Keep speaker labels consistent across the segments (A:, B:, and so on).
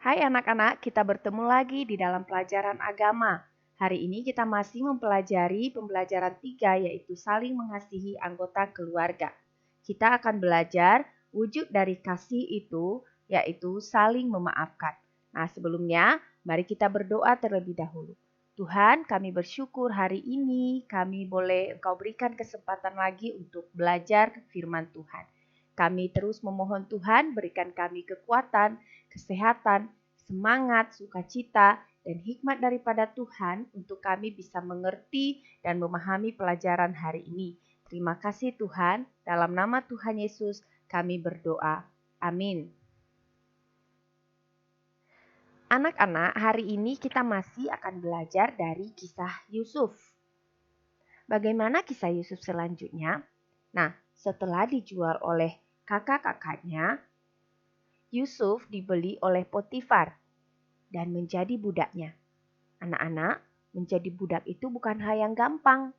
A: Hai anak-anak, kita bertemu lagi di dalam pelajaran agama. Hari ini kita masih mempelajari pembelajaran 3 yaitu saling mengasihi anggota keluarga. Kita akan belajar wujud dari kasih itu yaitu saling memaafkan. Nah sebelumnya mari kita berdoa terlebih dahulu. Tuhan, kami bersyukur hari ini kami boleh Engkau berikan kesempatan lagi untuk belajar firman Tuhan. Kami terus memohon Tuhan berikan kami kekuatan, kesehatan, semangat, sukacita, dan hikmat daripada Tuhan untuk kami bisa mengerti dan memahami pelajaran hari ini. Terima kasih Tuhan, dalam nama Tuhan Yesus kami berdoa. Amin. Anak-anak, hari ini kita masih akan belajar dari kisah Yusuf. Bagaimana kisah Yusuf selanjutnya? Nah, setelah dijual oleh kakak-kakaknya, Yusuf dibeli oleh Potifar dan menjadi budaknya. Anak-anak, menjadi budak itu bukan hal yang gampang.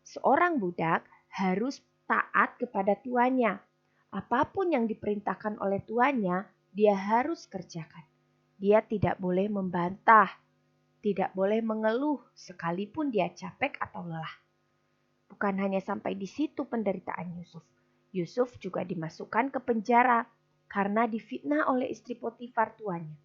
A: Seorang budak harus taat kepada tuannya. Apapun yang diperintahkan oleh tuannya, dia harus kerjakan. Dia tidak boleh membantah, tidak boleh mengeluh sekalipun dia capek atau lelah. Bukan hanya sampai di situ penderitaan Yusuf. Yusuf juga dimasukkan ke penjara karena difitnah oleh istri Potifar tuannya.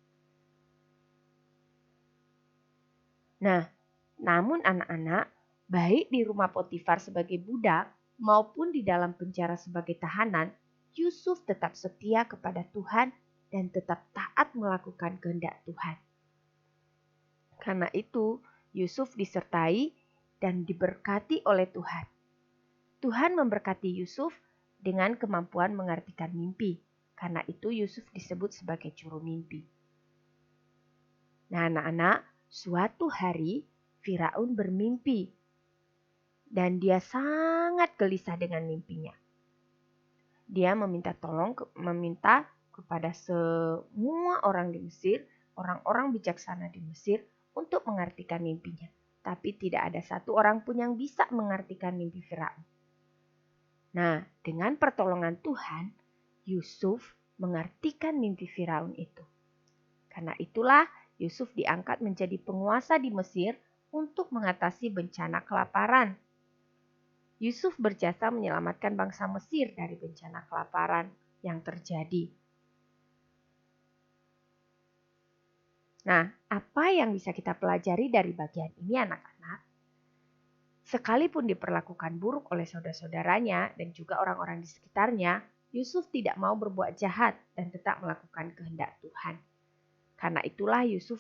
A: Nah, namun anak-anak, baik di rumah Potifar sebagai budak maupun di dalam penjara sebagai tahanan, Yusuf tetap setia kepada Tuhan dan tetap taat melakukan kehendak Tuhan. Karena itu, Yusuf disertai dan diberkati oleh Tuhan. Tuhan memberkati Yusuf dengan kemampuan mengartikan mimpi. Karena itu Yusuf disebut sebagai juru mimpi. Nah anak-anak, suatu hari Firaun bermimpi dan dia sangat gelisah dengan mimpinya. Dia meminta kepada semua orang di Mesir, orang-orang bijaksana di Mesir untuk mengartikan mimpinya. Tapi tidak ada satu orang pun yang bisa mengartikan mimpi Firaun. Nah, dengan pertolongan Tuhan, Yusuf mengartikan mimpi Firaun itu. Karena itulah Yusuf diangkat menjadi penguasa di Mesir untuk mengatasi bencana kelaparan. Yusuf berjasa menyelamatkan bangsa Mesir dari bencana kelaparan yang terjadi. Nah, apa yang bisa kita pelajari dari bagian ini anak-anak? Sekalipun diperlakukan buruk oleh saudara-saudaranya dan juga orang-orang di sekitarnya, Yusuf tidak mau berbuat jahat dan tetap melakukan kehendak Tuhan. Karena itulah Yusuf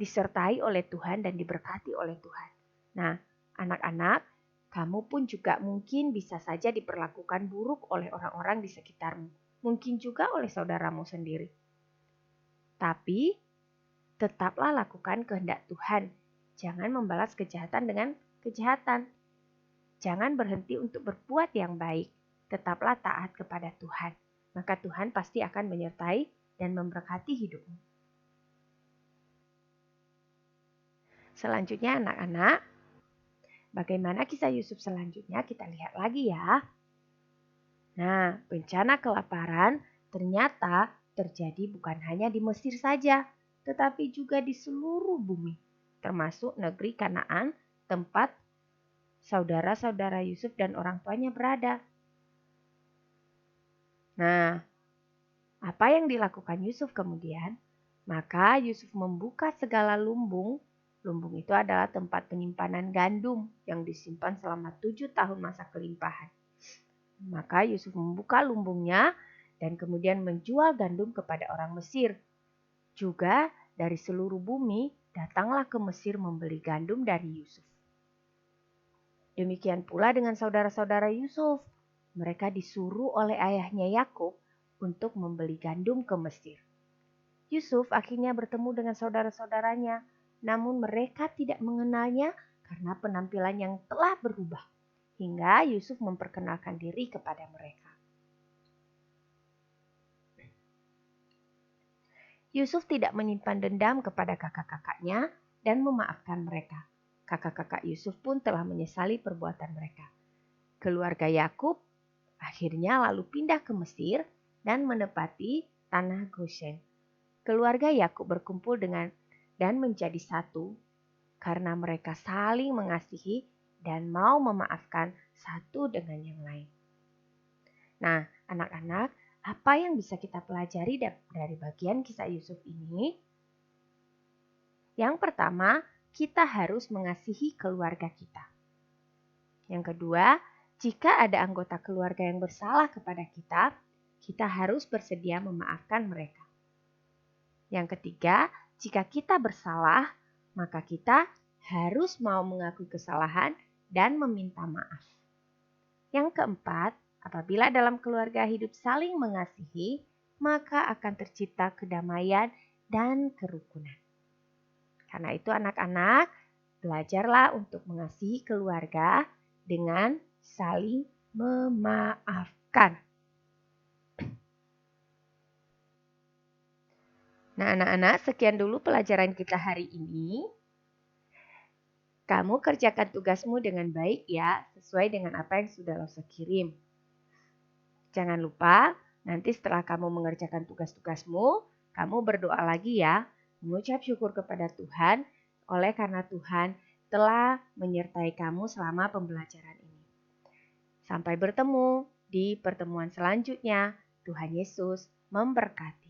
A: disertai oleh Tuhan dan diberkati oleh Tuhan. Nah, anak-anak, kamu pun juga mungkin bisa saja diperlakukan buruk oleh orang-orang di sekitarmu. Mungkin juga oleh saudaramu sendiri. Tapi, tetaplah lakukan kehendak Tuhan. Jangan membalas kejahatan dengan kejahatan. Jangan berhenti untuk berbuat yang baik. Tetaplah taat kepada Tuhan. Maka Tuhan pasti akan menyertai dan memberkati hidupmu. Selanjutnya anak-anak, bagaimana kisah Yusuf selanjutnya kita lihat lagi ya. Nah, bencana kelaparan ternyata terjadi bukan hanya di Mesir saja, tetapi juga di seluruh bumi, termasuk negeri Kanaan, tempat saudara-saudara Yusuf dan orang tuanya berada. Nah, apa yang dilakukan Yusuf kemudian? Maka Yusuf membuka segala lumbung. Lumbung itu adalah tempat penyimpanan gandum yang disimpan selama 7 tahun masa kelimpahan. Maka Yusuf membuka lumbungnya dan kemudian menjual gandum kepada orang Mesir. Juga dari seluruh bumi datanglah ke Mesir membeli gandum dari Yusuf. Demikian pula dengan saudara-saudara Yusuf. Mereka disuruh oleh ayahnya Yakub untuk membeli gandum ke Mesir. Yusuf akhirnya bertemu dengan saudara-saudaranya, namun mereka tidak mengenalnya karena penampilan yang telah berubah. Hingga Yusuf memperkenalkan diri kepada mereka. Yusuf tidak menyimpan dendam kepada kakak-kakaknya dan memaafkan mereka. Kakak-kakak Yusuf pun telah menyesali perbuatan mereka. Keluarga Yakub akhirnya lalu pindah ke Mesir dan menepati tanah Goshen. Keluarga Yakub berkumpul dan menjadi satu karena mereka saling mengasihi dan mau memaafkan satu dengan yang lain. Nah, anak-anak, apa yang bisa kita pelajari dari bagian kisah Yusuf ini? Yang pertama, kita harus mengasihi keluarga kita. Yang kedua, jika ada anggota keluarga yang bersalah kepada kita harus bersedia memaafkan mereka. Yang ketiga, jika kita bersalah, maka kita harus mau mengakui kesalahan dan meminta maaf. Yang keempat, apabila dalam keluarga hidup saling mengasihi, maka akan tercipta kedamaian dan kerukunan. Karena itu anak-anak, belajarlah untuk mengasihi keluarga dengan saling memaafkan. Nah, anak-anak, sekian dulu pelajaran kita hari ini. Kamu kerjakan tugasmu dengan baik ya, sesuai dengan apa yang sudah Losa kirim. Jangan lupa, nanti setelah kamu mengerjakan tugas-tugasmu, kamu berdoa lagi ya, mengucap syukur kepada Tuhan, oleh karena Tuhan telah menyertai kamu selama pembelajaran ini. Sampai bertemu di pertemuan selanjutnya. Tuhan Yesus memberkati.